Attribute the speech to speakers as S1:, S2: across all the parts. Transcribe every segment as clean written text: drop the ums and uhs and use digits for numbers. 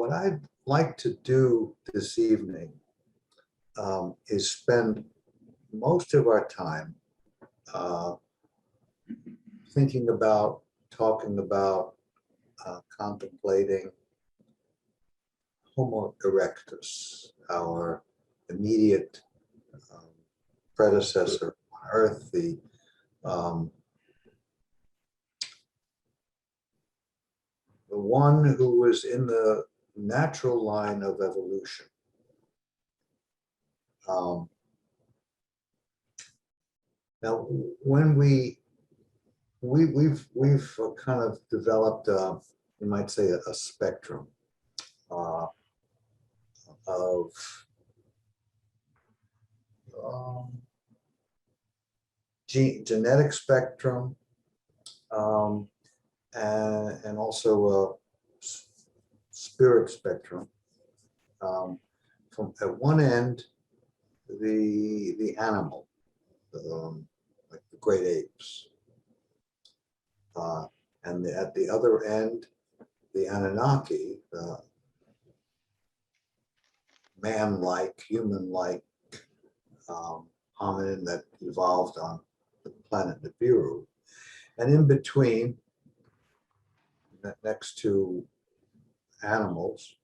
S1: what I'd like to do this evening is spend most of our time thinking about, talking about, contemplating Homo erectus, our immediate predecessor on Earth, the one who was in the natural line of evolution. Now, when we've kind of developed, you might say, a spectrum of genetic spectrum, and also a spirit spectrum. From at one end, the animal, like the great apes, and at the other end, the Anunnaki, the man-like, human-like hominin that evolved on the planet Nibiru. And in between, next to animals,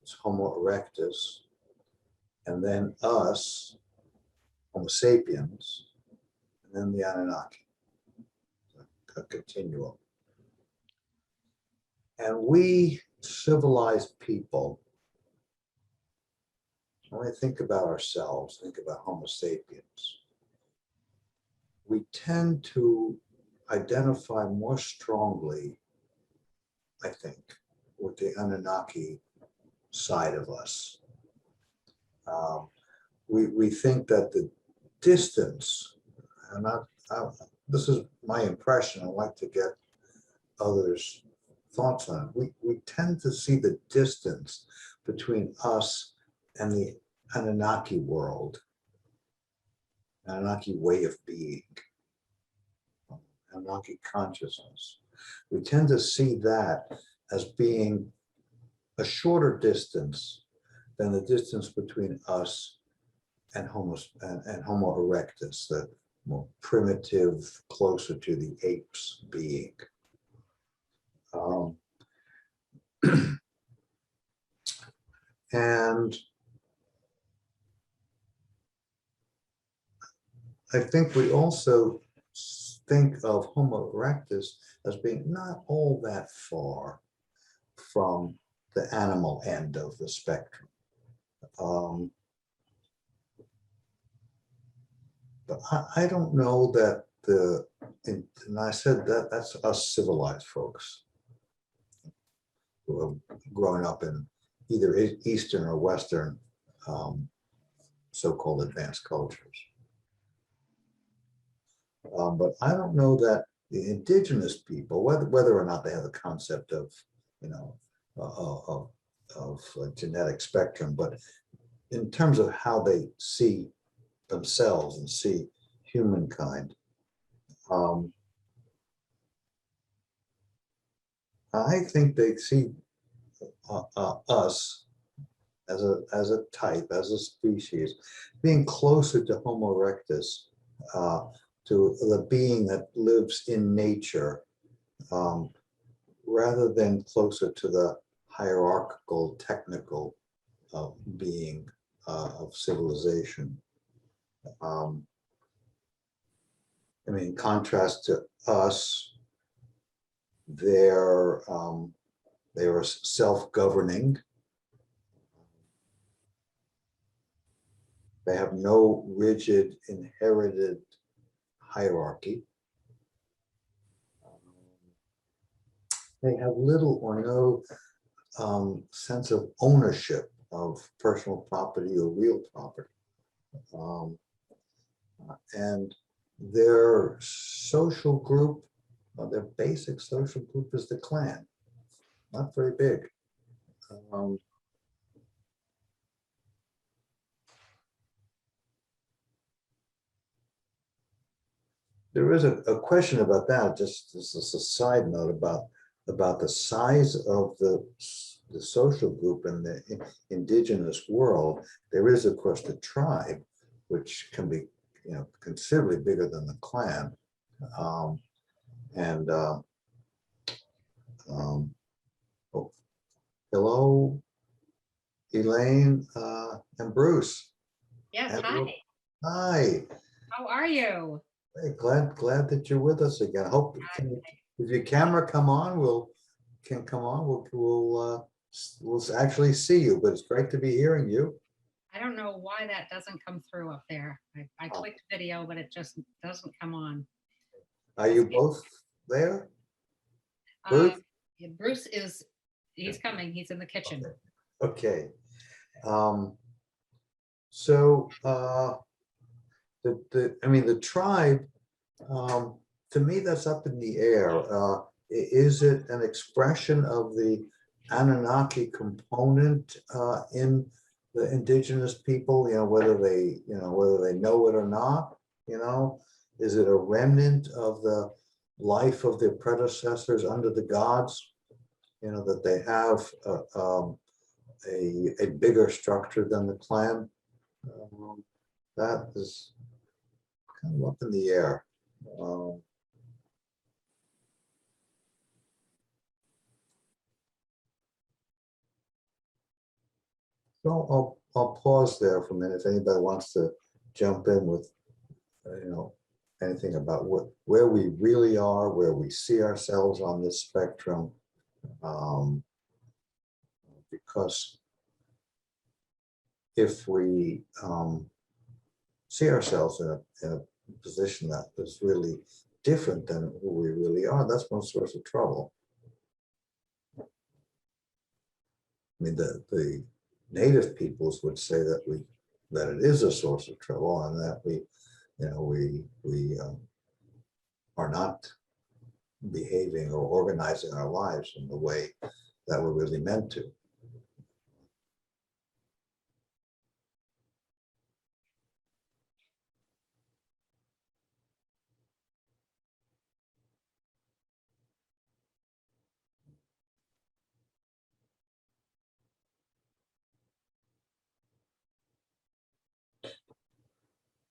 S1: is Homo erectus, and then us, Homo sapiens, and then the Anunnaki, a continuum. And we civilized people, when we think about ourselves, think about Homo sapiens, we tend to identify more strongly, I think, with the Anunnaki side of us. We think that the distance, and this is my impression, I'd like to get others' thoughts on it. We tend to see the distance between us and the Anunnaki world, Anunnaki way of being, Anunnaki consciousness. We tend to see that as being a shorter distance than the distance between us and Homo erectus, the more primitive, closer to the apes being. And I think we also think of Homo erectus as being not all that far from the animal end of the spectrum. But I don't know that and I said that that's us civilized folks who have grown up in either Eastern or Western so-called advanced cultures. But I don't know that the indigenous people, whether or not they have the concept of, of a genetic spectrum, but in terms of how they see themselves and see humankind, I think they see us as a type, as a species, being closer to Homo erectus, to the being that lives in nature, rather than closer to the hierarchical, technical being of civilization. I mean, in contrast to us, they are self-governing. They have no rigid inherited hierarchy. They have little or no sense of ownership of personal property or real property. And their social group, their basic social group is the clan. Not very big. There is a question about that, just as a side note, about the size of the the social group in the indigenous world, there is, of course, the tribe, which can be, considerably bigger than the clan. And oh, hello, Elaine and Bruce.
S2: Yes,
S1: And
S2: hi.
S1: hi.
S2: How are you?
S1: Hey, glad that you're with us again. I hope if your camera come on, we'll actually see you, but it's great to be hearing you.
S2: I don't know why that doesn't come through up there. I clicked video, but it just doesn't come on.
S1: Are you both there? Bruce?
S2: Yeah, Bruce he's coming. He's in the kitchen.
S1: Okay. So the tribe, to me, that's up in the air. Is it an expression of the Anunnaki component in the indigenous people? Whether they know it or not. Is it a remnant of the life of their predecessors under the gods? That they have a bigger structure than the clan. That is kind of up in the air. So I'll pause there for a minute if anybody wants to jump in with anything about where we really are, where we see ourselves on this spectrum, because if we see ourselves in a position that is really different than who we really are, that's one source of trouble. I mean, the native peoples would say that it is a source of trouble, and that we are not behaving or organizing our lives in the way that we're really meant to.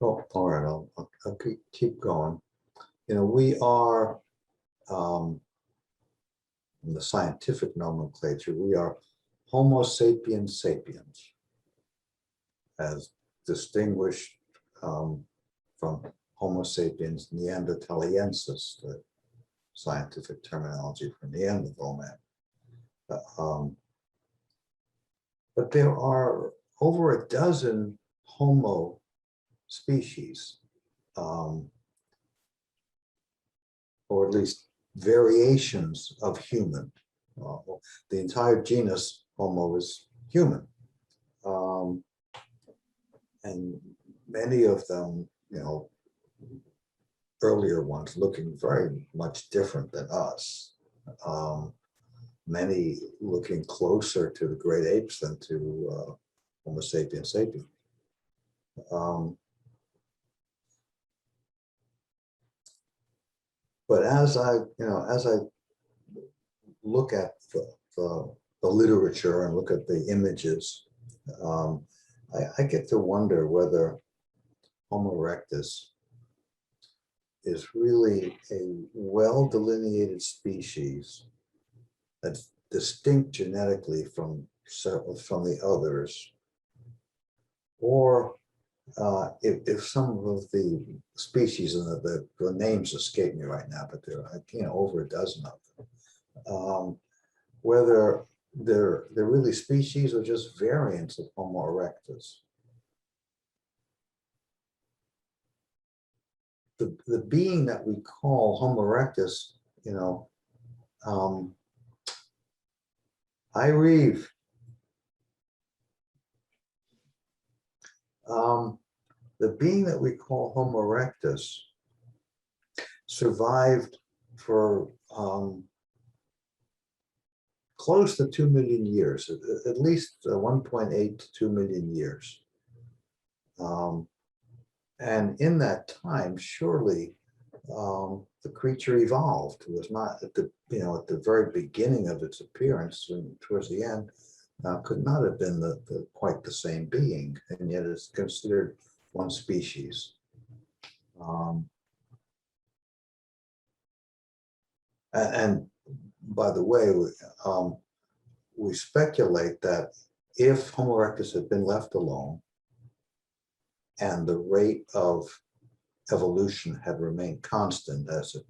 S1: Oh, all right, I'll keep going. We are, in the scientific nomenclature, we are Homo sapiens sapiens, as distinguished from Homo sapiens neanderthaliensis, the scientific terminology for Neanderthal man. But there are over a dozen Homo species, or at least variations of human. The entire genus Homo is human. And many of them, earlier ones looking very much different than us. Many looking closer to the great apes than to Homo sapiens sapiens. But as I look at the literature and look at the images, I get to wonder whether Homo erectus is really a well-delineated species that's distinct genetically from the others, or if some of the species, and the names escape me right now, but there are over a dozen of them, whether they're really species or just variants of Homo erectus. The being that we call Homo erectus, hi, Reeve. The being that we call Homo erectus survived for close to 2 million years, at least 1.8 to 2 million years. And in that time, surely the creature evolved. It was not at the, at the very beginning of its appearance and towards the end, could not have been quite the same being, and yet it's considered one species. And by the way, we speculate that if Homo erectus had been left alone and the rate of evolution had remained constant as it,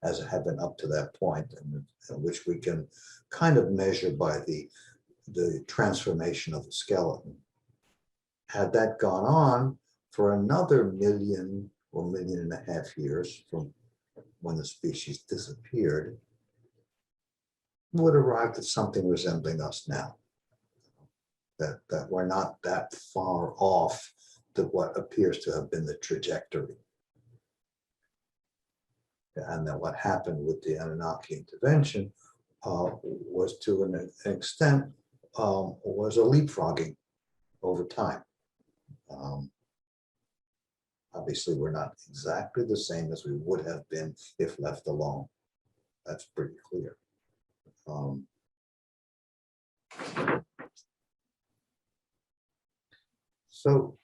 S1: as it had been up to that point, and which we can kind of measure by the transformation of the skeleton. Had that gone on for another 1 or 1.5 million years from when the species disappeared, would arrive at something resembling us now. That we're not that far off to what appears to have been the trajectory. And that what happened with the Anunnaki intervention was to an extent was a leapfrogging over time. Obviously, we're not exactly the same as we would have been if left alone. That's pretty clear. So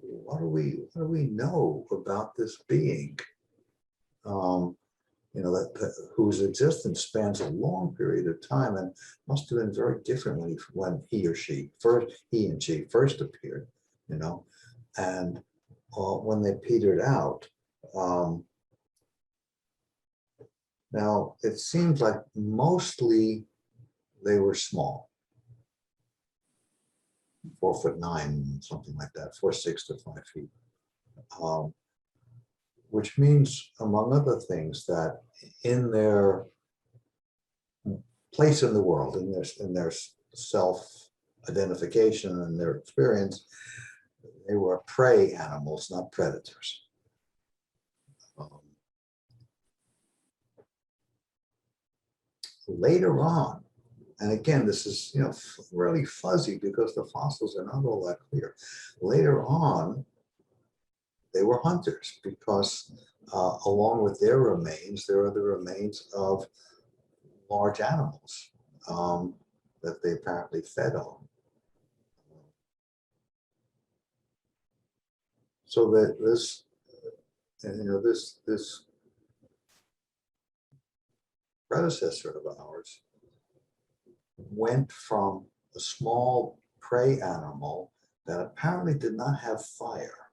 S1: what do we know about this being? Whose existence spans a long period of time and must have been very different when he and she first appeared, and when they petered out. Now it seems like mostly they were small, 4'9", something like that, 4'6" to 5 feet. Which means, among other things, that in their place in the world, in their self-identification and their experience, they were prey animals, not predators. Later on, and again, this is really fuzzy because the fossils are not all that clear. Later on, they were hunters because along with their remains, there are the remains of large animals that they apparently fed on. So that this predecessor of ours went from a small prey animal that apparently did not have fire,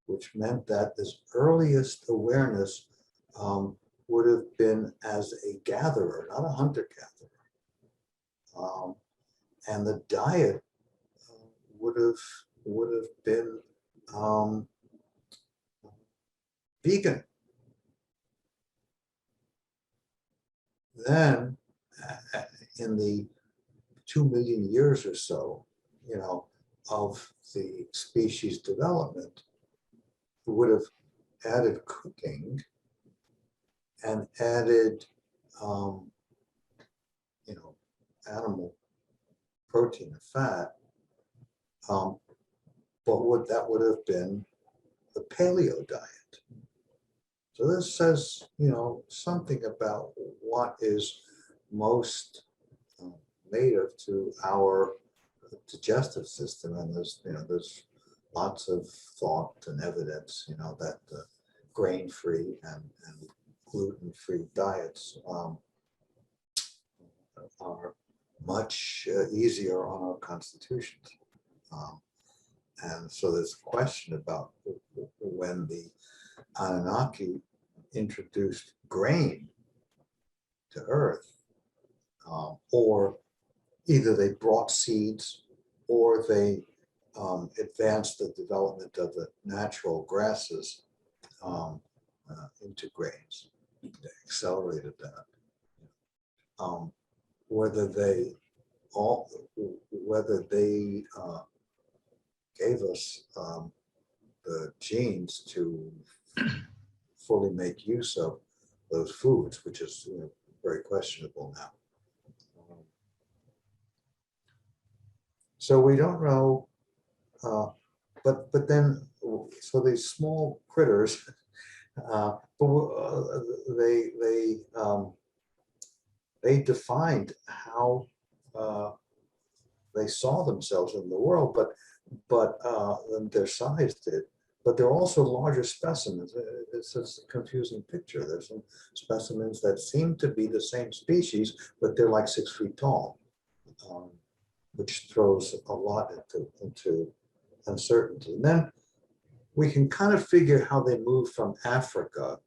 S1: which meant that this earliest awareness would have been as a gatherer, not a hunter-gatherer. And the diet would have been vegan. Then, in the 2 million years or so, of the species development, would have added cooking and added, animal protein and fat, but that would have been the paleo diet. So this says, something about what is most native to our digestive system, and there's lots of thought and evidence, that the grain-free and gluten-free diets are much easier on our constitutions. And so there's a question about when the Anunnaki introduced grain to Earth, or either they brought seeds or they advanced the development of the natural grasses into grains. They accelerated that. Whether they gave us the genes to fully make use of those foods, which is very questionable now. So we don't know, but then, so these small critters They defined how they saw themselves in the world, but their size did. But they're also larger specimens. It's a confusing picture. There's some specimens that seem to be the same species, but they're like 6 feet tall, which throws a lot into uncertainty. And then we can kind of figure how they moved from Africa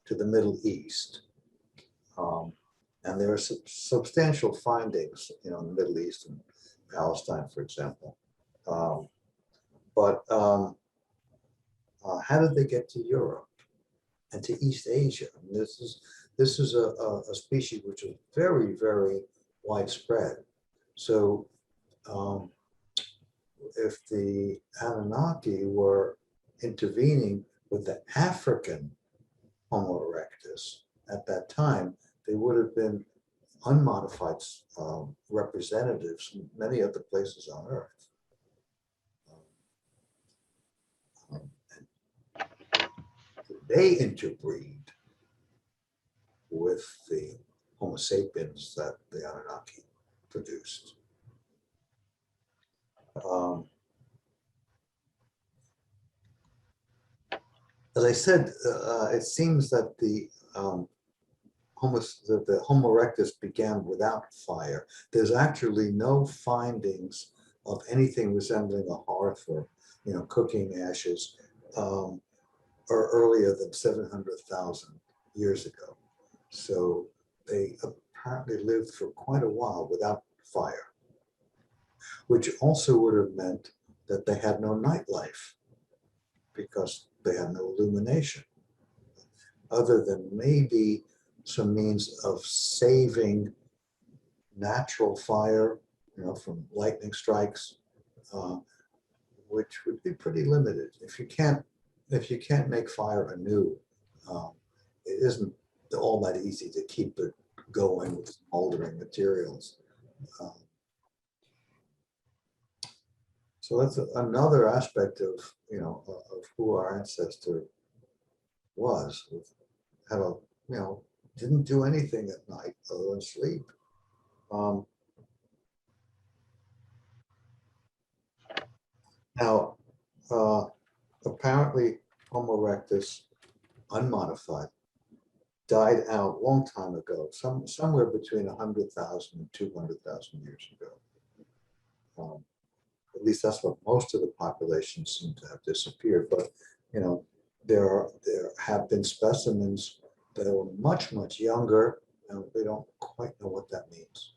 S1: to the Middle East. And there are substantial findings, in the Middle East and Palestine, for example. How did they get to Europe and to East Asia? I mean, this is a species which is very, very widespread. So if the Anunnaki were intervening with the African Homo erectus at that time, they would have been unmodified representatives from many other places on Earth. They interbreed with the Homo sapiens that the Anunnaki produced. As I said, it seems that the Homo erectus began without fire. There's actually no findings of anything resembling a hearth or cooking ashes or earlier than 700,000 years ago. So they apparently lived for quite a while without fire, which also would have meant that they had no nightlife because they had no illumination, other than maybe some means of saving natural fire, from lightning strikes, which would be pretty limited. If you can't make fire anew, it isn't all that easy to keep it going with smoldering materials. So that's another aspect of of who our ancestor was. Had a didn't do anything at night other than sleep. Now, apparently, Homo erectus, unmodified, died out a long time ago, somewhere between 100,000 and 200,000 years ago. At least that's what most of the population seem to have disappeared. But there have been specimens that were much, much younger, and we don't quite know what that means.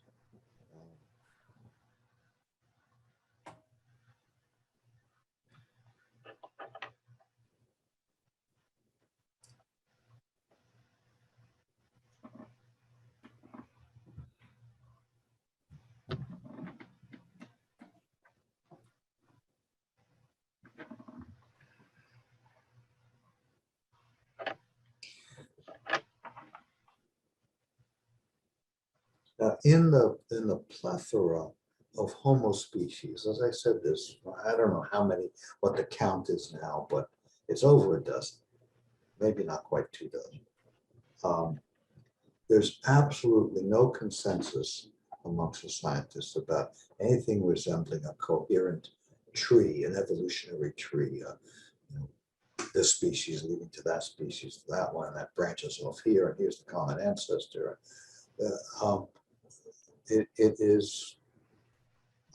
S1: Now, in the plethora of Homo species, as I said, I don't know what the count is now, but it's over a dozen, maybe not quite 2 dozen. There's absolutely no consensus amongst the scientists about anything resembling a coherent tree, an evolutionary tree. This species leading to that species, to that one, and that branches off here, and here's the common ancestor. It is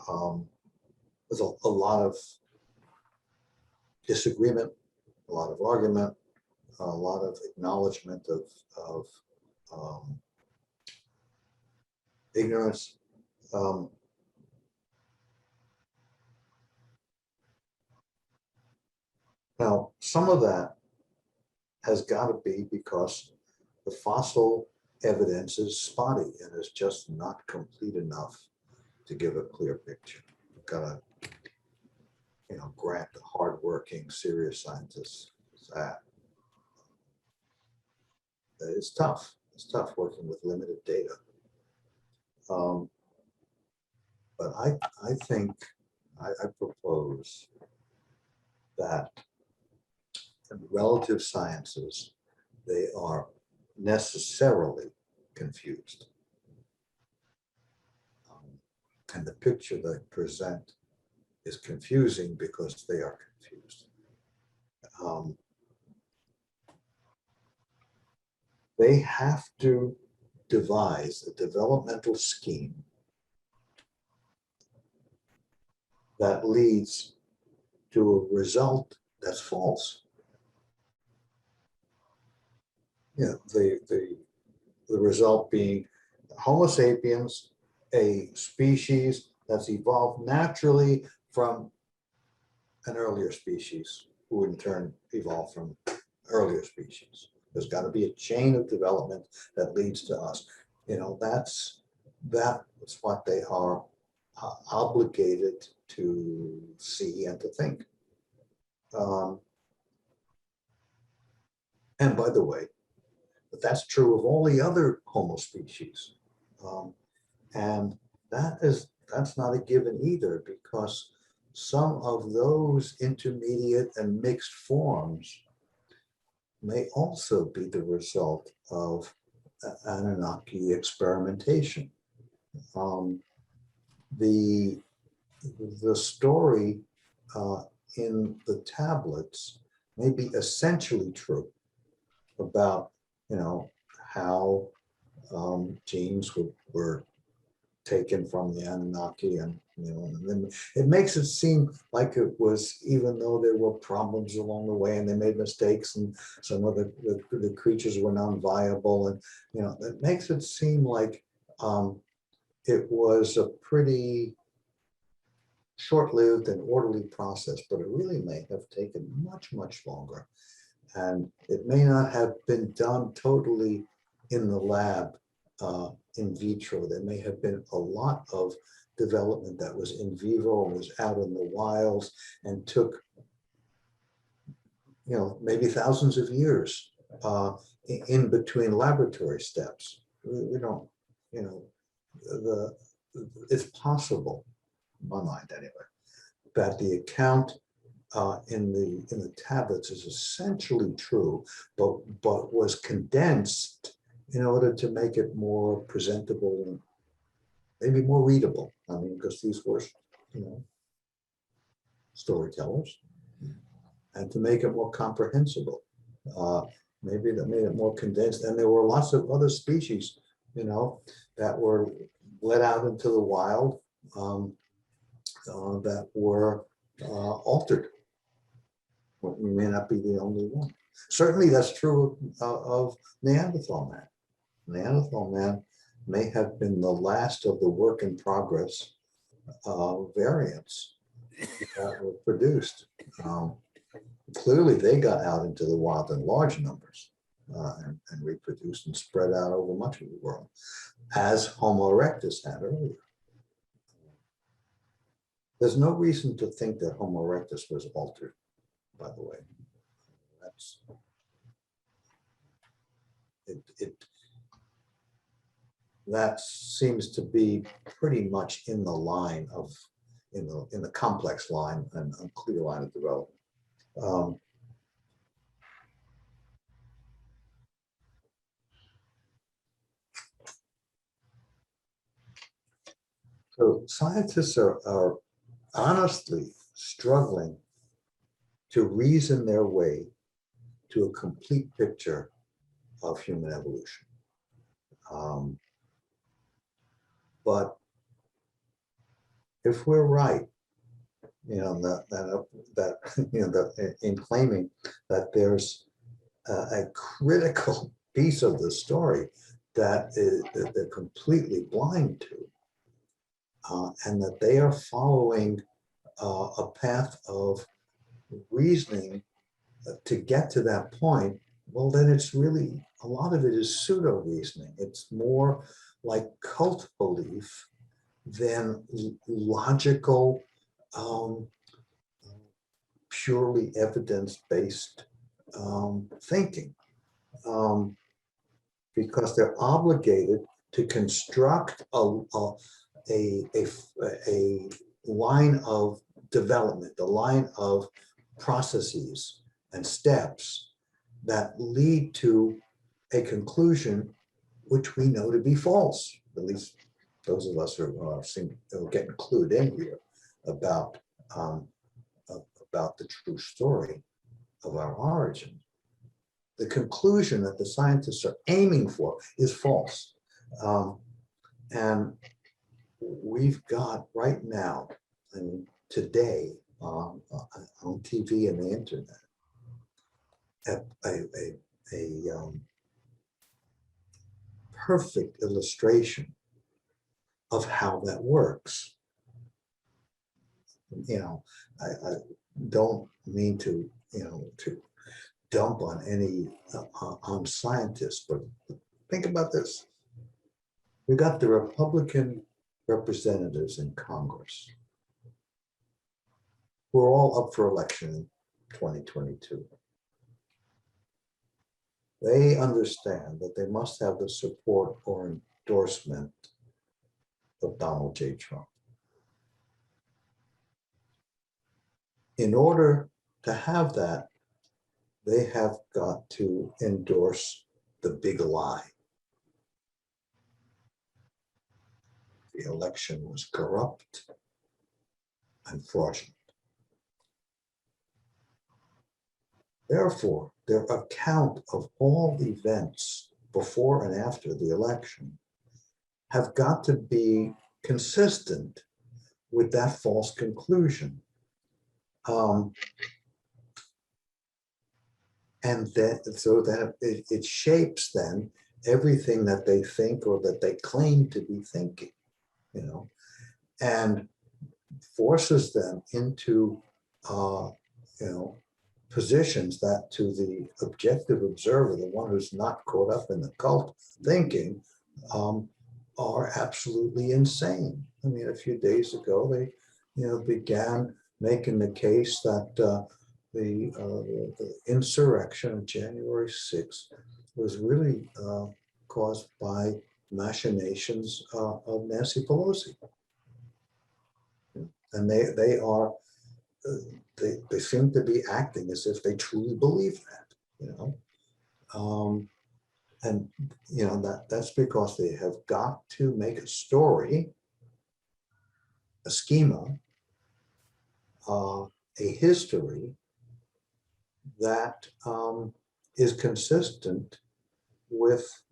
S1: there's a lot of disagreement, a lot of argument, a lot of acknowledgement of ignorance. Now, some of that has got to be because the fossil evidence is spotty and is just not complete enough to give a clear picture. You've got to, grant the hardworking, serious scientists that. It's tough. It's tough working with limited data. But I think I propose that relative sciences, they are necessarily confused. And the picture they present is confusing because they are confused. They have to devise a developmental scheme that leads to a result that's false. You know, the result being Homo sapiens, a species that's evolved naturally from an earlier species, who in turn evolved from earlier species. There's got to be a chain of development that leads to us. You know, that's what they are obligated to see and to think. And by the way, but that's true of all the other Homo species. And that's not a given either, because some of those intermediate and mixed forms may also be the result of Anunnaki experimentation. The story in the tablets may be essentially true about, you know, how genes were taken from the Anunnaki, and you know, and then it makes it seem like it was, even though there were problems along the way and they made mistakes and some of the creatures were non-viable, and you know, it makes it seem like it was a pretty short-lived and orderly process, but it really may have taken much longer, and it may not have been done totally in the lab. In vitro, there may have been a lot of development that was in vivo and was out in the wilds and took, you know, maybe thousands of years in between laboratory steps. We don't, you know, it's possible, in my mind anyway, that the account in the tablets is essentially true, but was condensed in order to make it more presentable and maybe more readable. I mean, because these were, you know, storytellers, and to make it more comprehensible. Maybe that made it more condensed. And there were lots of other species, you know, that were let out into the wild that were altered. We may not be the only one. Certainly that's true of Neanderthal man. Neanderthal man may have been the last of the work in progress variants that were produced. Clearly they got out into the wild in large numbers and reproduced and spread out over much of the world, as Homo erectus had earlier. There's no reason to think that Homo erectus was altered, by the way. That seems to be pretty much in the line of, in the complex line and unclear line of development. So scientists are honestly struggling to reason their way to a complete picture of human evolution. But if we're right, you know, that you know, that in claiming that there's a critical piece of the story that they're completely blind to, and that they are following a path of reasoning to get to that point, well, then it's really, a lot of it is pseudo reasoning. It's more like cult belief than logical, purely evidence-based thinking, because they're obligated to construct a line of development, a line of processes and steps that lead to a conclusion which we know to be false. At least those of us who seem to get clued in here about the true story of our origin. The conclusion that the scientists are aiming for is false. And we've got right now, and today, on TV and the internet, a perfect illustration of how that works. You know, I don't mean to, to dump on any on scientists, but think about this. We got the Republican representatives in Congress who are all up for election in 2022. They understand that they must have the support or endorsement of Donald J. Trump. In order to have that, they have got to endorse the big lie. The election was corrupt and fraudulent. Therefore, their account of all events before and after the election have got to be consistent with that false conclusion. And that, so that it shapes then everything that they think or that they claim to be thinking, and forces them into, positions that to the objective observer, the one who's not caught up in the cult thinking, are absolutely insane. I mean, a few days ago, they, began making the case that the insurrection of January 6th was really caused by machinations of Nancy Pelosi. And they are, they seem to be acting as if they truly believe that, and that's because they have got to make a story, a schema, a history that is consistent with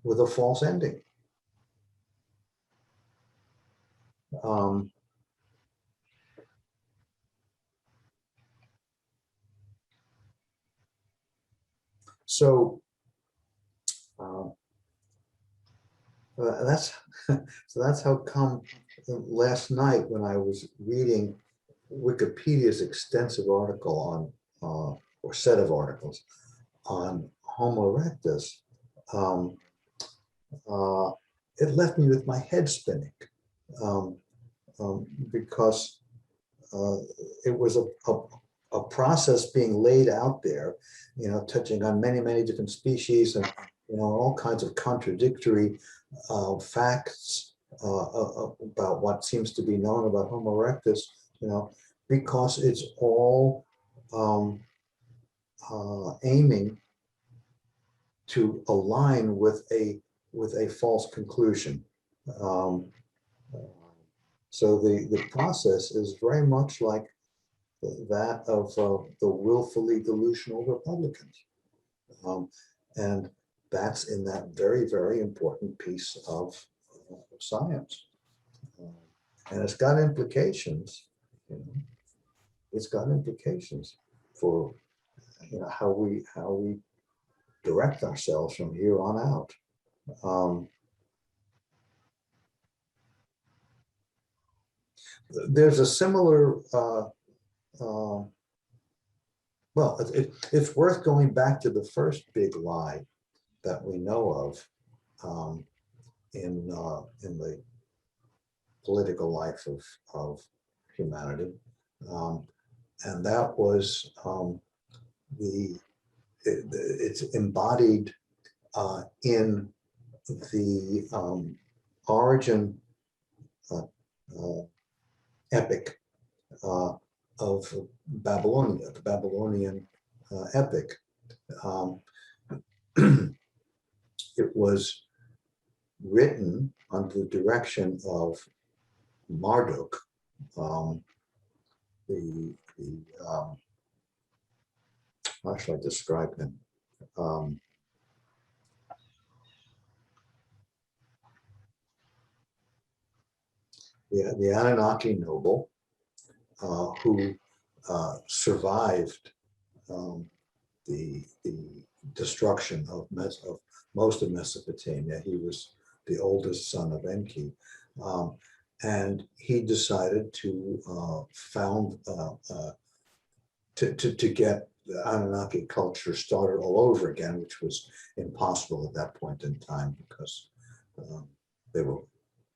S1: with a false ending. So that's how come last night when I was reading Wikipedia's extensive article on or set of articles on Homo erectus, it left me with my head spinning because it was a process being laid out there, touching on many different species and all kinds of contradictory facts about what seems to be known about Homo erectus, because it's all aiming to align with a false conclusion. So the process is very much like that of the willfully delusional Republicans. And that's in that very, very important piece of science. And it's got implications, it's got implications for how we direct ourselves from here on out. There's a similar, well, it's worth going back to the first big lie that we know of in the political life of humanity, and that was it's embodied in the origin epic of Babylonia, the Babylonian epic. Um, it was written under the direction of Marduk, the how should I describe him? The Anunnaki noble who survived the destruction of most of Mesopotamia. He was the oldest son of Enki, and he decided to found to get the Anunnaki culture started all over again, which was impossible at that point in time because they were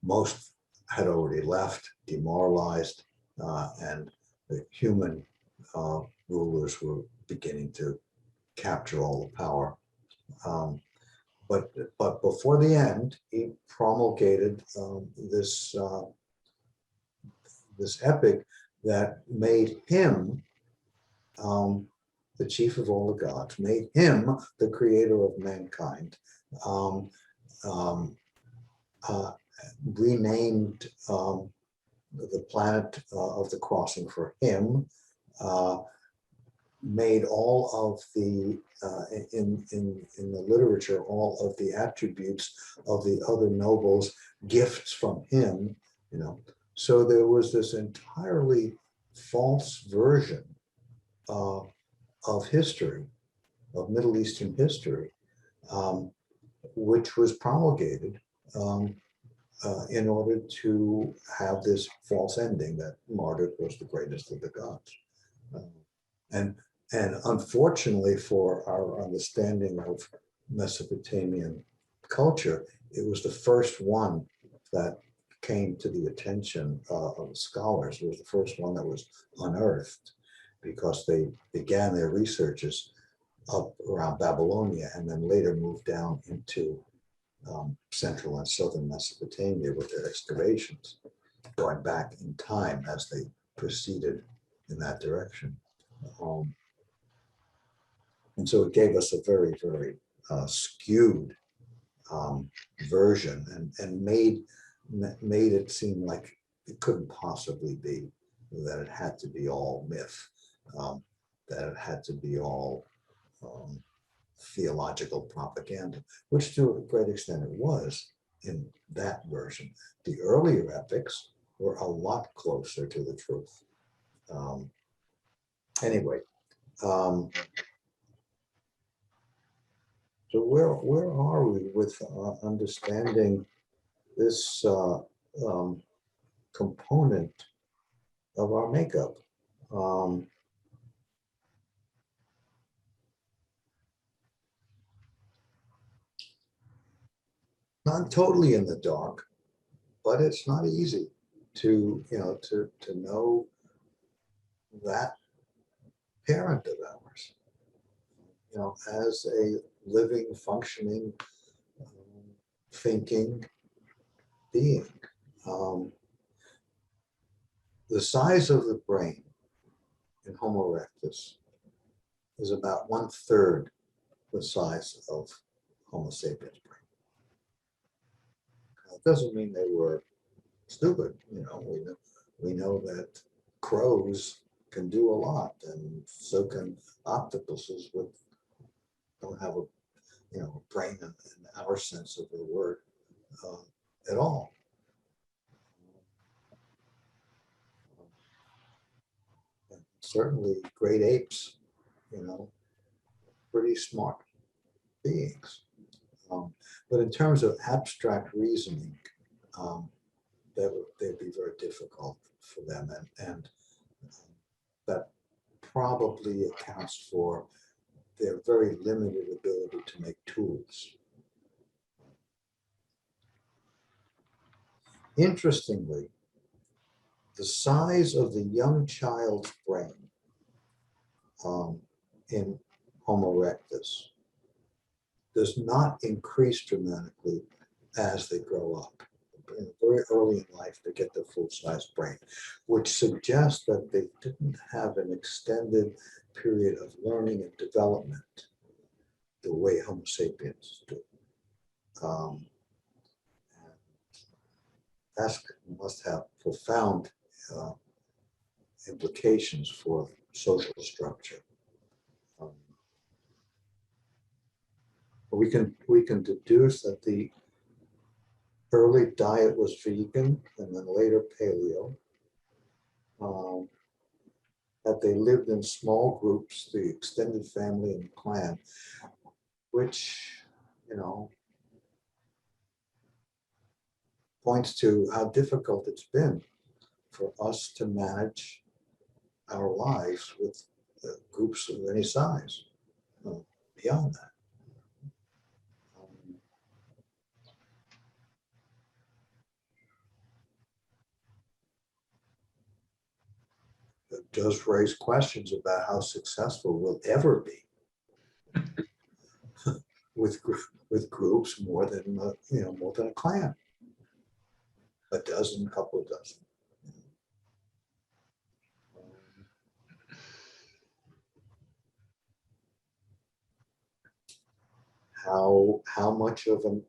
S1: most had already left, demoralized, and the human rulers were beginning to capture all the power. But before the end, he promulgated this epic that made him the chief of all the gods, made him the creator of mankind, renamed the planet of the crossing for him, made all of the in the literature, all of the attributes of the other nobles gifts from him, you know. So there was this entirely false version of history, of Middle Eastern history, which was promulgated in order to have this false ending that Marduk was the greatest of the gods. And unfortunately for our understanding of Mesopotamian culture, it was the first one that came to the attention of scholars. It was the first one that was unearthed because they began their researches up around Babylonia and then later moved down into central and southern Mesopotamia with their excavations, going back in time as they proceeded in that direction. And so it gave us a very, very skewed version and made it seem like it couldn't possibly be, that it had to be all myth, that it had to be all theological propaganda, which to a great extent it was in that version. The earlier epics were a lot closer to the truth. Anyway, so where are we with understanding this component of our makeup? Not totally in the dark, but it's not easy to know that parent of ours, as a living, functioning, thinking being. The size of the brain in Homo erectus is about 1/3 the size of Homo sapiens brain. It doesn't mean they were stupid. We know that crows can do a lot, and so can octopuses don't have a brain in our sense of the word at all. And certainly great apes, pretty smart beings. But in terms of abstract reasoning, they'd be very difficult for them, and that probably accounts for their very limited ability to make tools. Interestingly, the size of the young child's brain in Homo erectus does not increase dramatically as they grow up. very early in life to get their full-size brain, which suggests that they didn't have an extended period of learning and development the way Homo sapiens do. That must have profound implications for social structure. We can deduce that the early diet was vegan and then later paleo. That they lived in small groups, the extended family and clan, which, points to how difficult it's been for us to manage our lives with groups of any size. Beyond that, it does raise questions about how successful we'll ever be with groups more than more than a clan, a dozen, couple of dozen. How much of an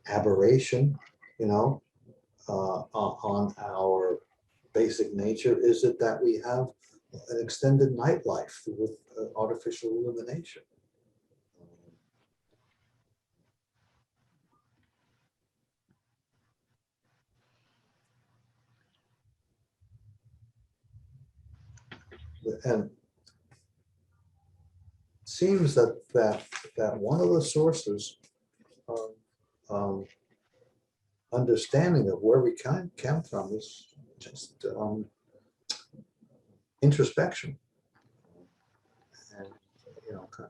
S1: aberration, on our basic nature is it that we have an extended nightlife with artificial illumination? And it seems that one of the sources of understanding of where we came from is just introspection, and kind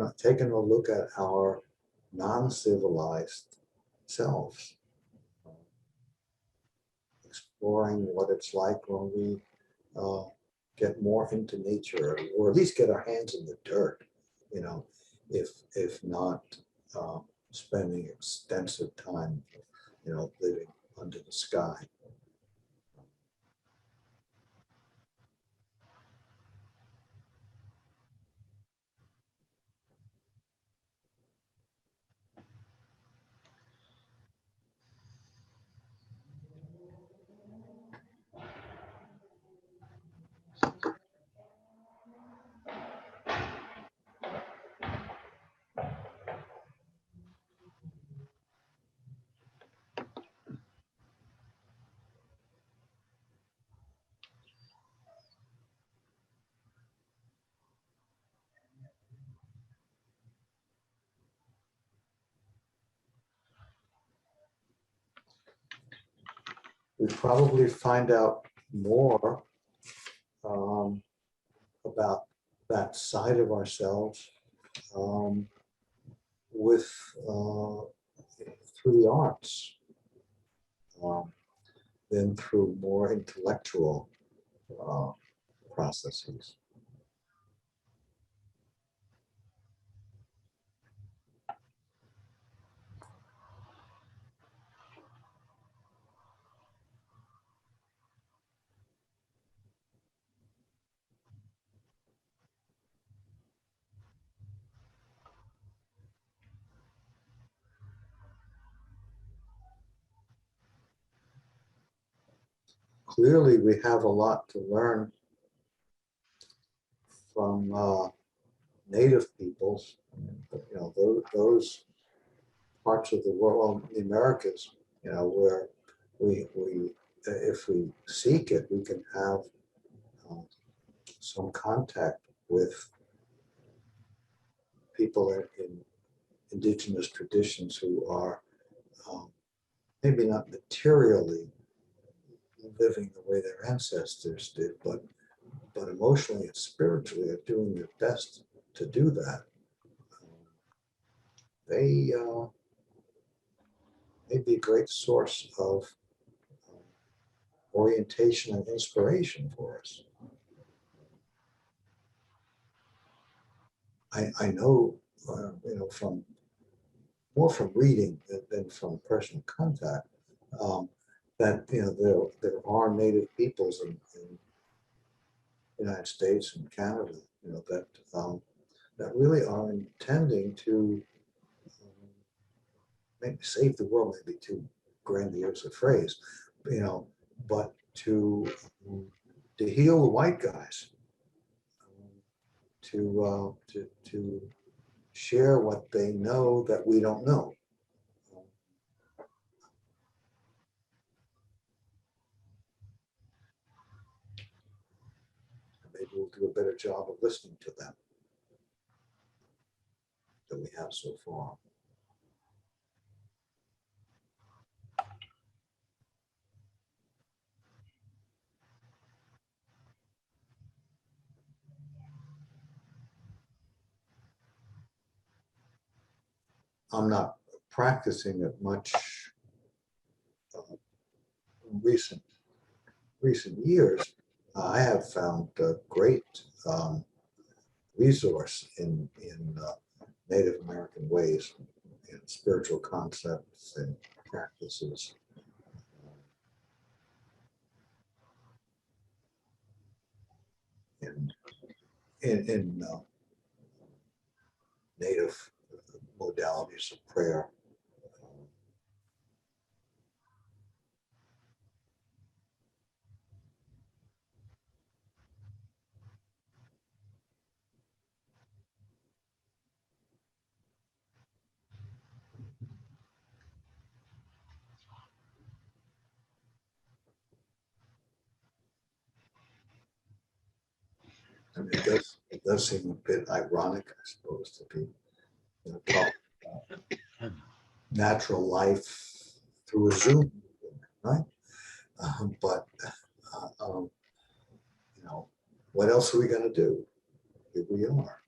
S1: of taking a look at our non-civilized selves, exploring what it's like when we get more into nature, or at least get our hands in the dirt, if not spending extensive time, living under the sky. We probably find out more about that side of ourselves with through the arts than through more intellectual processes. Clearly, we have a lot to learn from native peoples. Those parts of the world, well, the Americas, where we if we seek it, we can have some contact with people in indigenous traditions who are maybe not materially living the way their ancestors did, but emotionally and spiritually are doing their best to do that. They may be a great source of orientation and inspiration for us. I know, from more from reading than from personal contact, that, you know, there are native peoples in the United States and Canada, you know, that really are intending to maybe save the world, maybe too grandiose a phrase, you know, but to heal the white guys, to share what they know that we don't know. Maybe we'll do a better job of listening to them than we have so far. I'm not practicing it much in recent years. I have found a great resource in Native American ways, in spiritual concepts and practices. In Native modalities of prayer. I mean, it does seem a bit ironic, I suppose, to be, you know, talking about natural life through a Zoom, right? But you know, what else are we going to do? Here we are.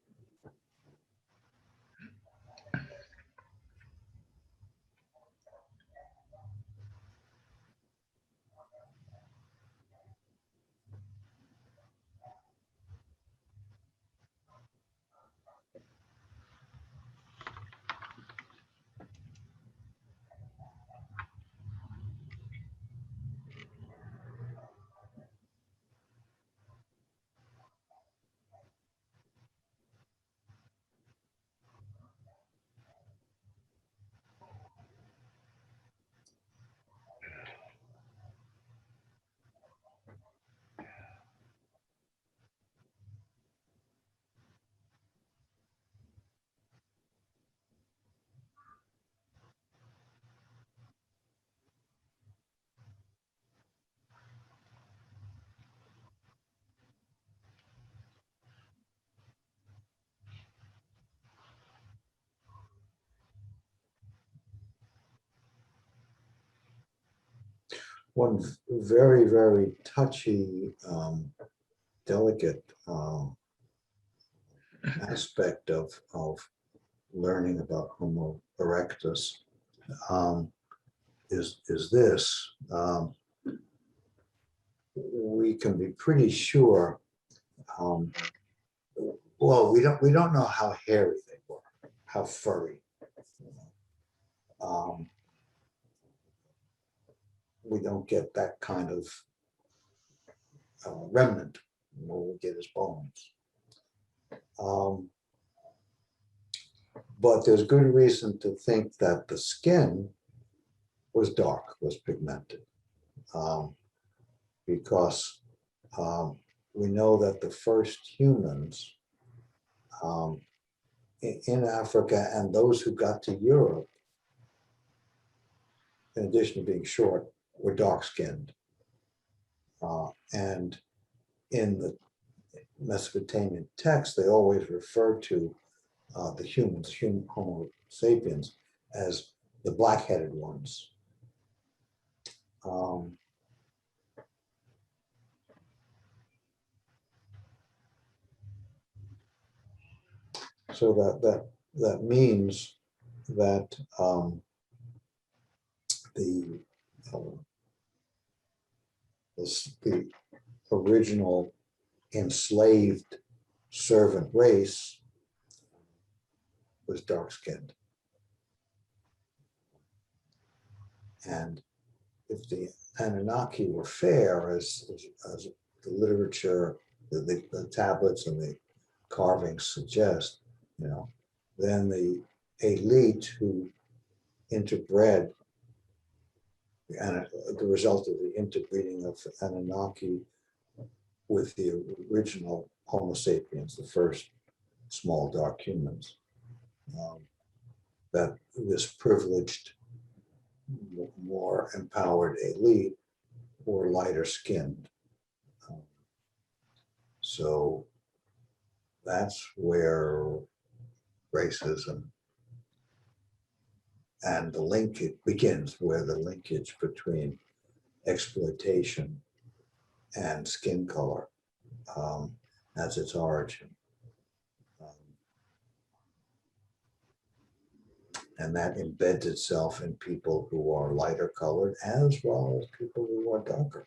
S1: One very, very touchy, delicate aspect of learning about Homo erectus is this. We can be pretty sure. Well, we don't know how hairy they were, how furry. We don't get that kind of remnant. What we get is bones. But there's good reason to think that the skin was dark, was pigmented, because we know that the first humans in Africa and those who got to Europe, in addition to being short, were dark-skinned. And in the Mesopotamian text, they always refer to the humans, Homo sapiens, as the black-headed ones. So that means that the original enslaved servant race was dark-skinned. And if the Anunnaki were fair, as the literature, the tablets and the carvings suggest, then the elite who interbred, and the result of the interbreeding of Anunnaki with the original Homo sapiens, the first small dark humans, that this privileged, more empowered elite were lighter skinned. So that's where racism and the linkage begins, where the linkage between exploitation and skin color has its origin. And that embeds itself in people who are lighter colored as well as people who are darker.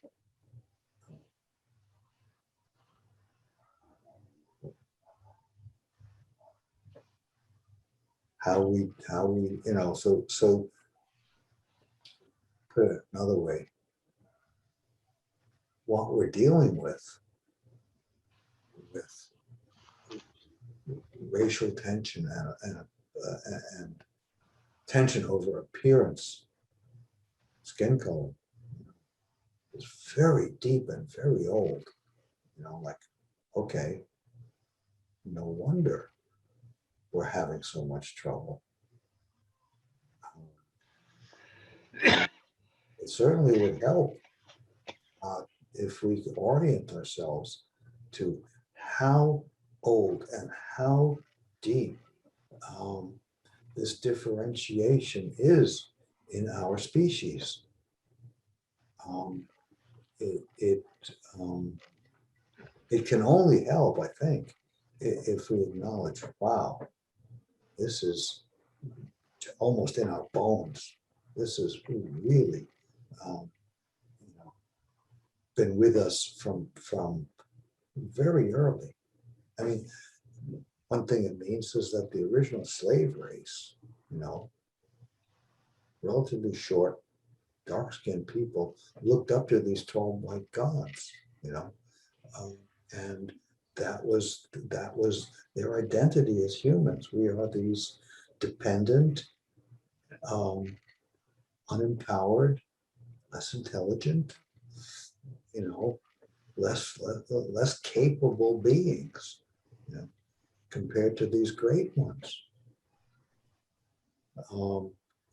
S1: How we, so put it another way, what we're dealing with racial tension and tension over appearance, skin color, is very deep and very old. Like, okay, no wonder we're having so much trouble. It certainly would help if we could orient ourselves to how old and how deep this differentiation is in our species. It can only help, I think, if we acknowledge, wow, this is almost in our bones. This has really been with us from very early. I mean, one thing it means is that the original slave race, relatively short, dark-skinned people looked up to these tall white gods, and that was their identity as humans. We are these dependent, unempowered, less intelligent, less capable beings, compared to these great ones.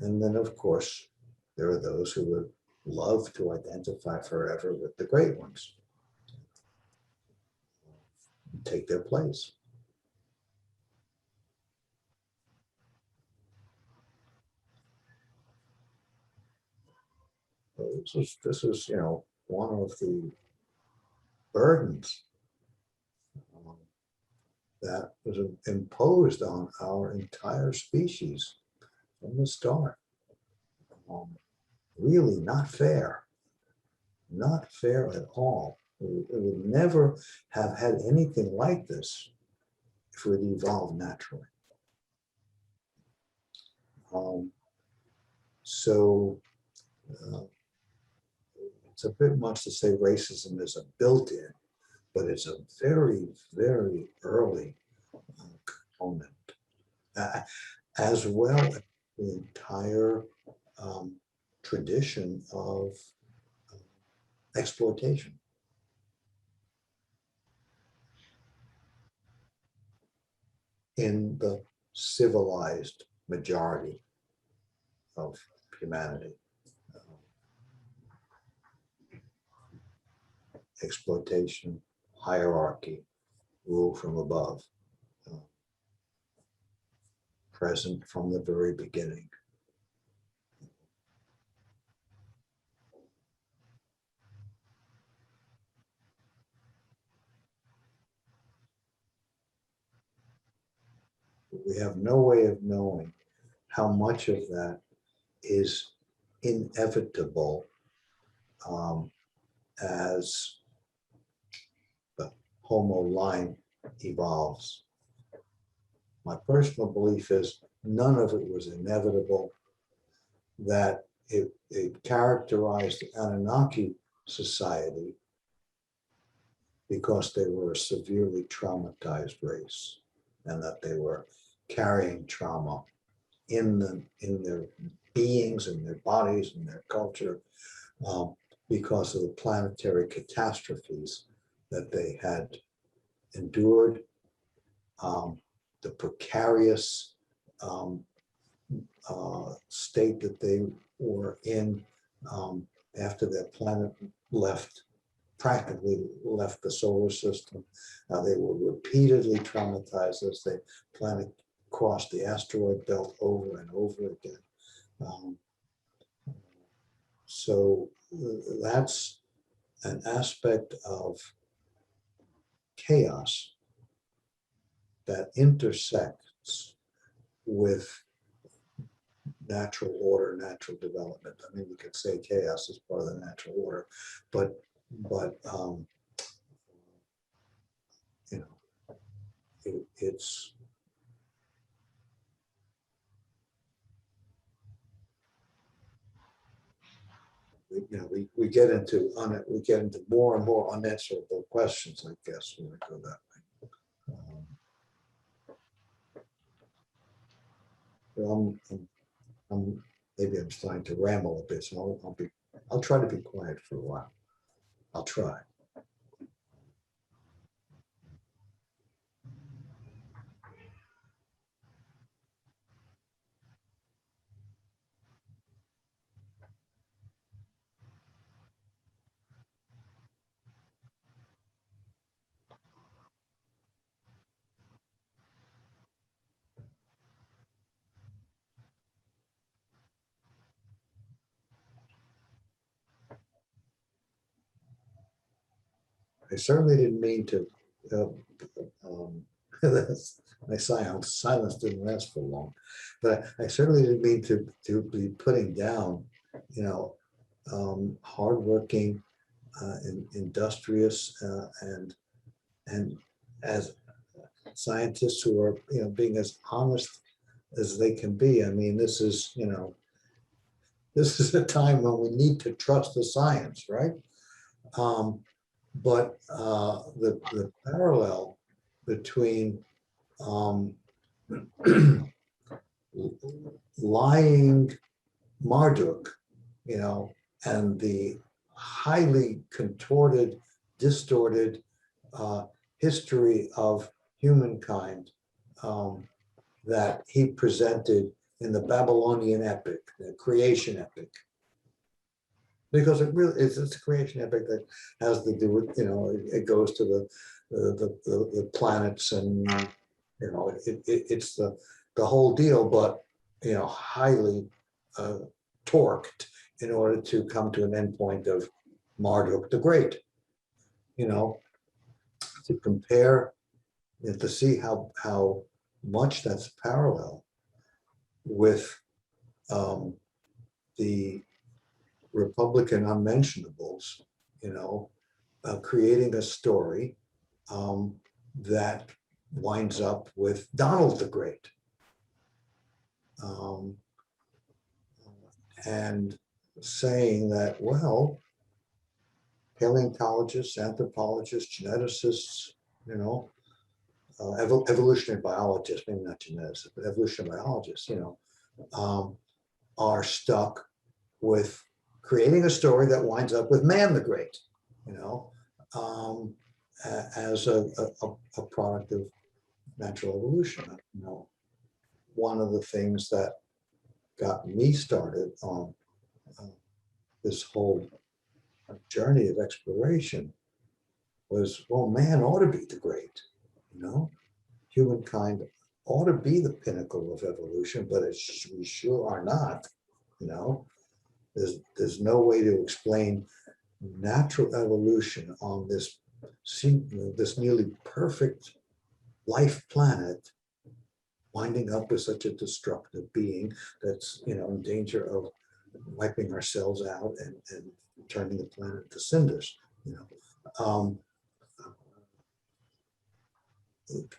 S1: And then, of course, there are those who would love to identify forever with the great ones, take their place. So this is, one of the burdens that was imposed on our entire species from the start. Really not fair at all. It would never have had anything like this if it evolved naturally. So it's a bit much to say racism is a built-in, but it's a very, very early component, as well as the entire tradition of exploitation. In the civilized majority of humanity. Exploitation, hierarchy, rule from above, present from the very beginning. We have no way of knowing how much of that is inevitable as the Homo line evolves. My personal belief is none of it was inevitable, that it characterized the Anunnaki society because they were a severely traumatized race, and that they were carrying trauma in their beings, in their bodies, in their culture, because of the planetary catastrophes that they had endured, the precarious state that they were in after their planet practically left the solar system. They were repeatedly traumatized as the planet crossed the asteroid belt over and over again. So that's an aspect of chaos that intersects with natural order, natural development. I mean, we could say chaos is part of the natural order, but you know, it's we get into more and more unanswerable questions, I guess, when we go that way. Well, maybe I'm starting to ramble a bit, so I'll try to be quiet for a while. I'll try. I certainly didn't mean to. My silence didn't last for long, but I certainly didn't mean to be putting down, hardworking, industrious, and as scientists who are being as honest as they can be. I mean, this is a time when we need to trust the science, right? But the parallel between lying Marduk, and the highly contorted, distorted history of humankind that he presented in the Babylonian epic, the creation epic. Because it really is, it's a creation epic that has to do with, it goes to the planets, and it's the whole deal, but highly torqued in order to come to an endpoint of Marduk the Great. To compare and to see how much that's parallel with the Republican unmentionables, creating a story that winds up with Donald the Great. And saying that, well, paleontologists, anthropologists, geneticists, evolutionary biologists, maybe not geneticists, but evolutionary biologists, are stuck with creating a story that winds up with man the Great, as a product of natural evolution. One of the things that got me started on this whole journey of exploration was, well, man ought to be the great, humankind ought to be the pinnacle of evolution, but we sure are not. There's no way to explain natural evolution on this nearly perfect life planet winding up with such a destructive being that's in danger of wiping ourselves out and turning the planet to cinders.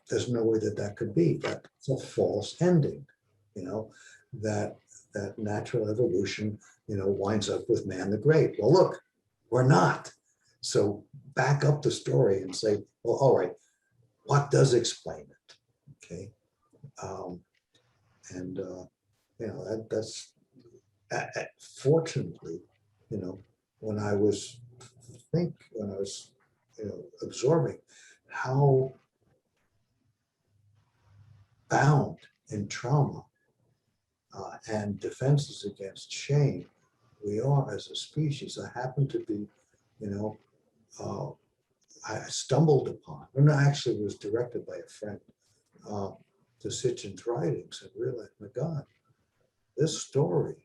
S1: There's no way that could be. That's a false ending. you know, that natural evolution, winds up with man the great. Well, look, we're not. So back up the story and say, well, all right, what does explain it? Okay. And that's fortunately, when I was absorbing how bound in trauma and defenses against shame we are as a species. I happen to be, uh, I stumbled upon, and actually was directed by a friend to Sitchin's writings and realized, my God, this story,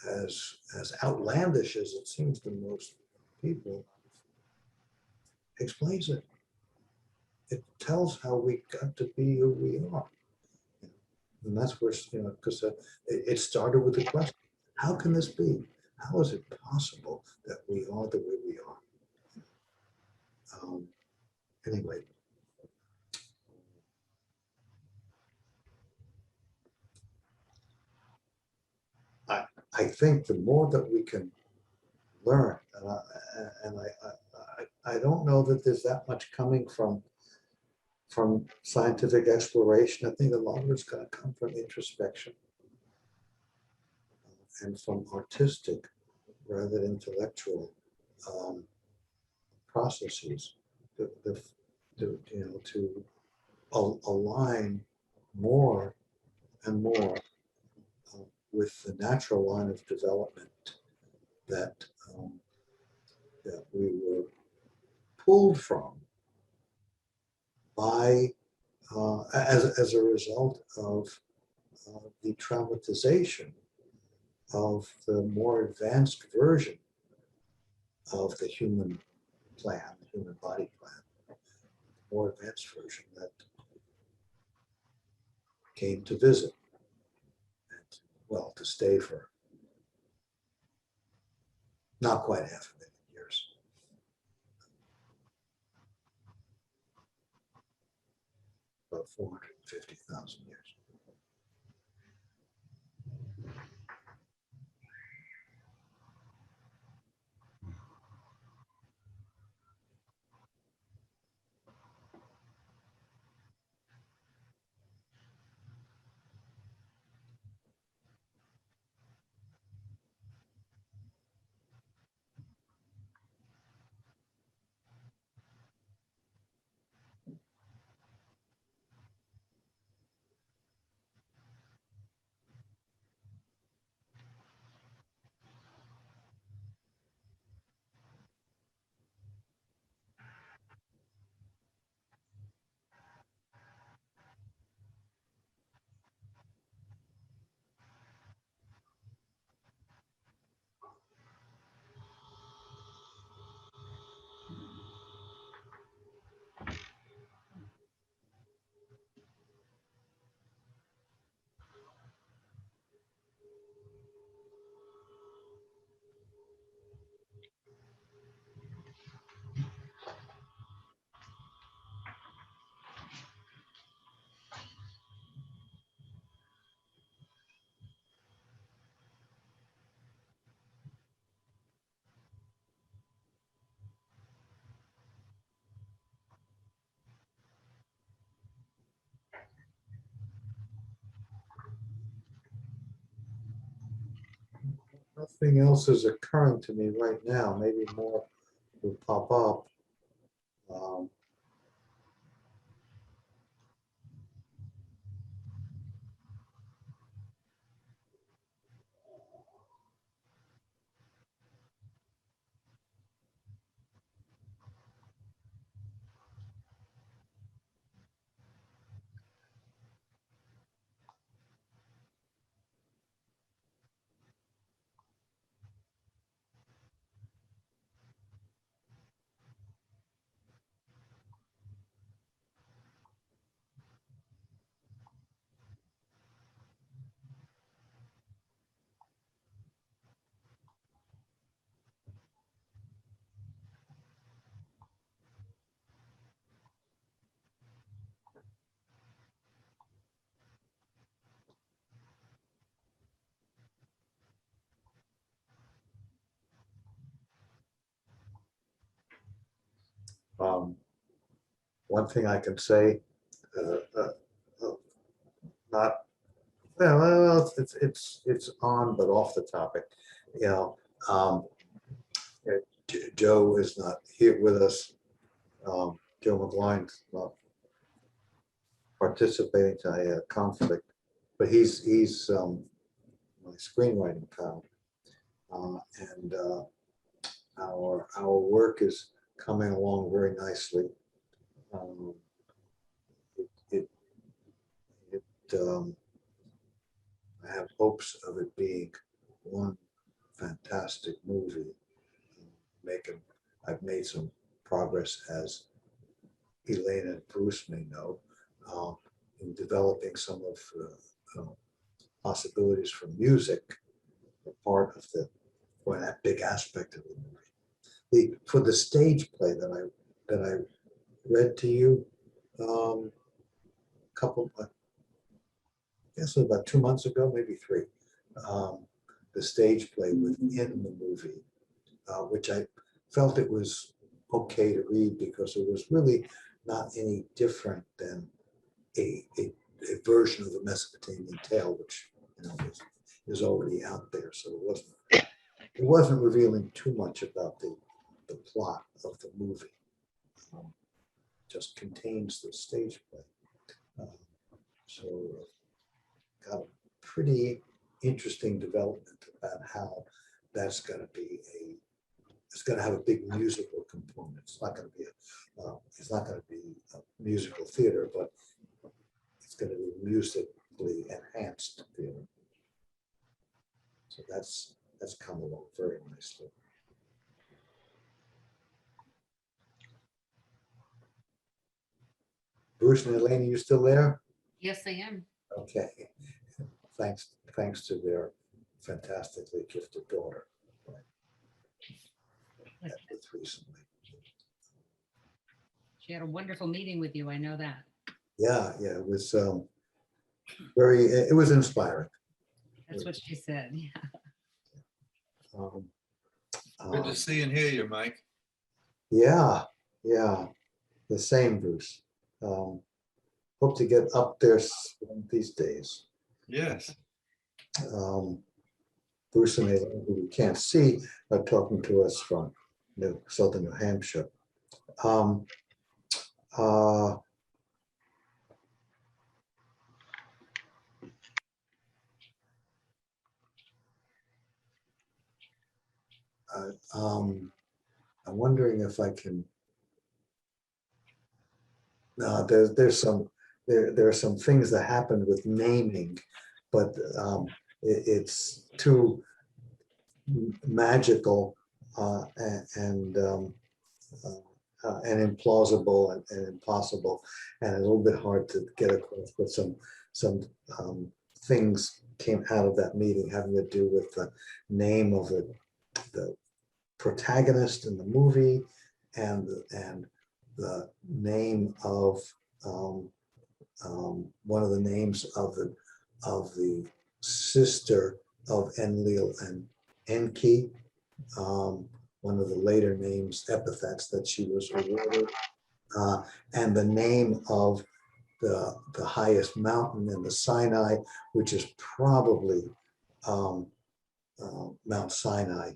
S1: as outlandish as it seems to most people, explains it. It tells how we got to be who we are. And that's where, because it started with the question, how can this be? How is it possible that we are the way we are? Anyway, I think the more that we can learn, and I don't know that there's that much coming from scientific exploration. I think a lot of it's going to come from introspection and from artistic rather than intellectual processes to align more and more with the natural line of development that that we were pulled from by as a result of the traumatization of the more advanced version of the human plan, the human body plan, more advanced version that came to visit and, well, to stay for not quite 500,000 years. About 450,000 years. Nothing else is occurring to me right now. Maybe more will pop up. Um, Um, One thing I can say, not, well, it's on, but off the topic. You know, Joe is not here with us. Joe McGuine's not participating tonight, a conflict, but he's my screenwriting pal. And our work is coming along very nicely. Um, it, it, I have hopes of it being one fantastic movie. Making, I've made some progress, as Elaine and Bruce may know, in developing some of the possibilities for music, a part of the, or that big aspect of the movie. For the stage play that I read to you, couple, I guess it was about 2 months ago, maybe 3. The stage play within the movie, which I felt it was okay to read because it was really not any different than a version of the Mesopotamian tale, which is already out there. So it wasn't revealing too much about the plot of the movie. Just contains the stage play. So got a pretty interesting development about how that's going to be it's going to have a big musical component. It's not going to be a musical theater, but it's going to be musically enhanced theater. So that's come along very nicely. Bruce and Elaine, are you still there?
S2: Yes, I am.
S1: Okay. Thanks to their fantastically gifted daughter. Met with recently.
S2: She had a wonderful meeting with you. I know that.
S1: Yeah, it was it was inspiring.
S2: That's what she said. Yeah.
S3: Good to see and hear you, Mike.
S1: Yeah, the same, Bruce. Hope to get up there these days.
S3: Yes.
S1: Bruce and Elaine, who we can't see, are talking to us from southern New Hampshire. I'm wondering if I can. There are some things that happen with naming, but it's too magical and implausible and impossible, and a little bit hard to get across. But some things came out of that meeting having to do with the name of the protagonist in the movie and the name of one of the names of the sister of Enlil and Enki, one of the later names, epithets that she was awarded, and the name of the highest mountain in the Sinai, which is probably Mount Sinai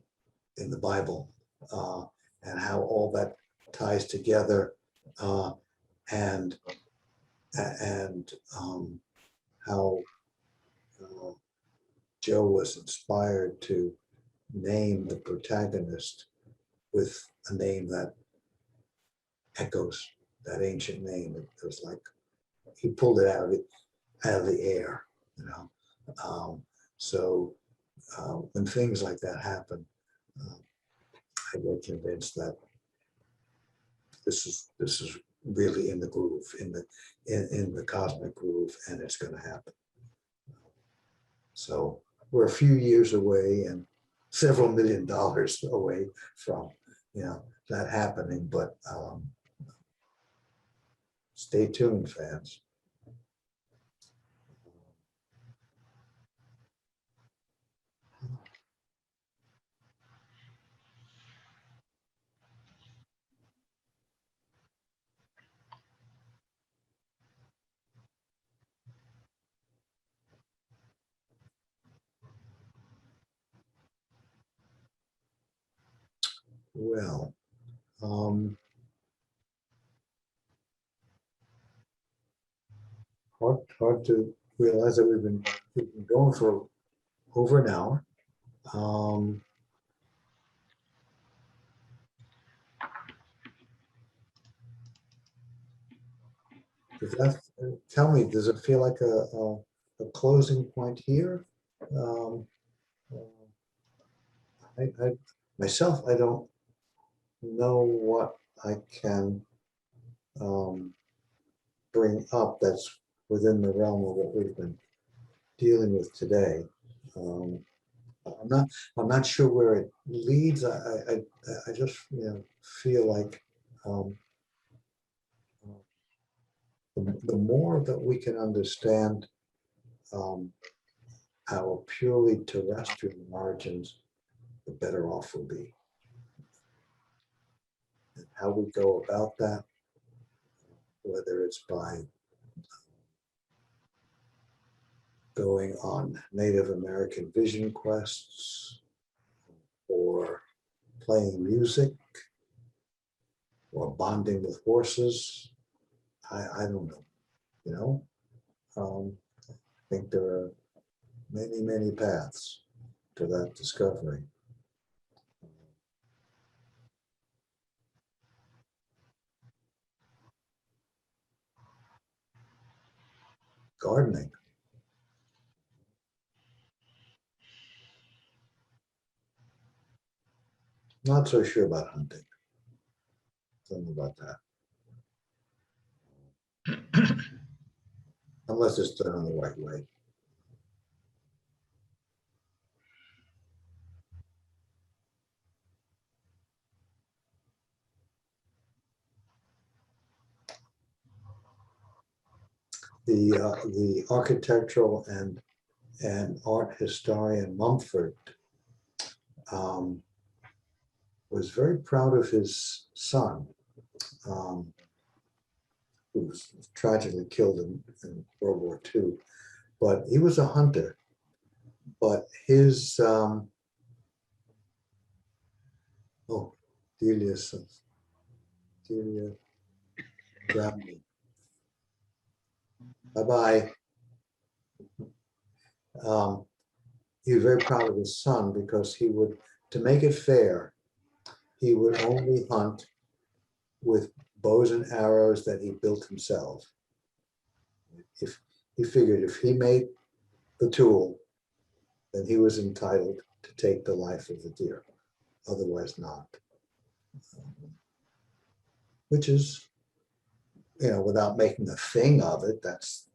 S1: in the Bible, and how all that ties together, and how Joe was inspired to name the protagonist with a name that echoes that ancient name. It was like he pulled it out of the air, So when things like that happen, I get convinced that this is really in the groove, in the cosmic groove, and it's going to happen. So we're a few years away and several $1 million away from that happening, but stay tuned, fans. Well, hard to realize that we've been going for over an hour. Does that, tell me, does it feel like a closing point here? Um, myself, I don't know what I can bring up that's within the realm of what we've been dealing with today. I'm not sure where it leads. I just, feel like the more that we can understand our purely terrestrial origins, the better off we'll be. And how we go about that, whether it's by going on Native American vision quests, or playing music, or bonding with horses, I don't know, I think there are many, many paths to that discovery. Gardening. Not so sure about hunting. Tell me about that. Unless it's done in the right way. The architectural and art historian Mumford was very proud of his son, who was tragically killed in World War II. But he was a hunter. But his Delia grabbed me. Bye-bye. He was very proud of his son because he would, to make it fair, he would only hunt with bows and arrows that he built himself. If he figured if he made the tool, then he was entitled to take the life of the deer, otherwise not. Which is, without making a thing of it, that's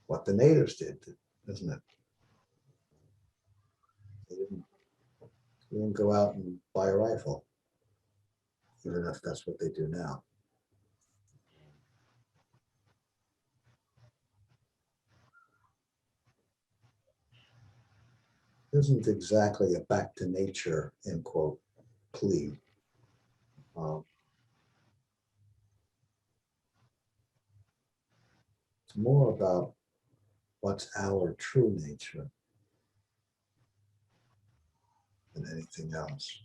S1: what the natives did, isn't it? They didn't go out and buy a rifle, even if that's what they do now. Isn't exactly a back to nature, end quote, plea. It's more about what's our true nature than anything else.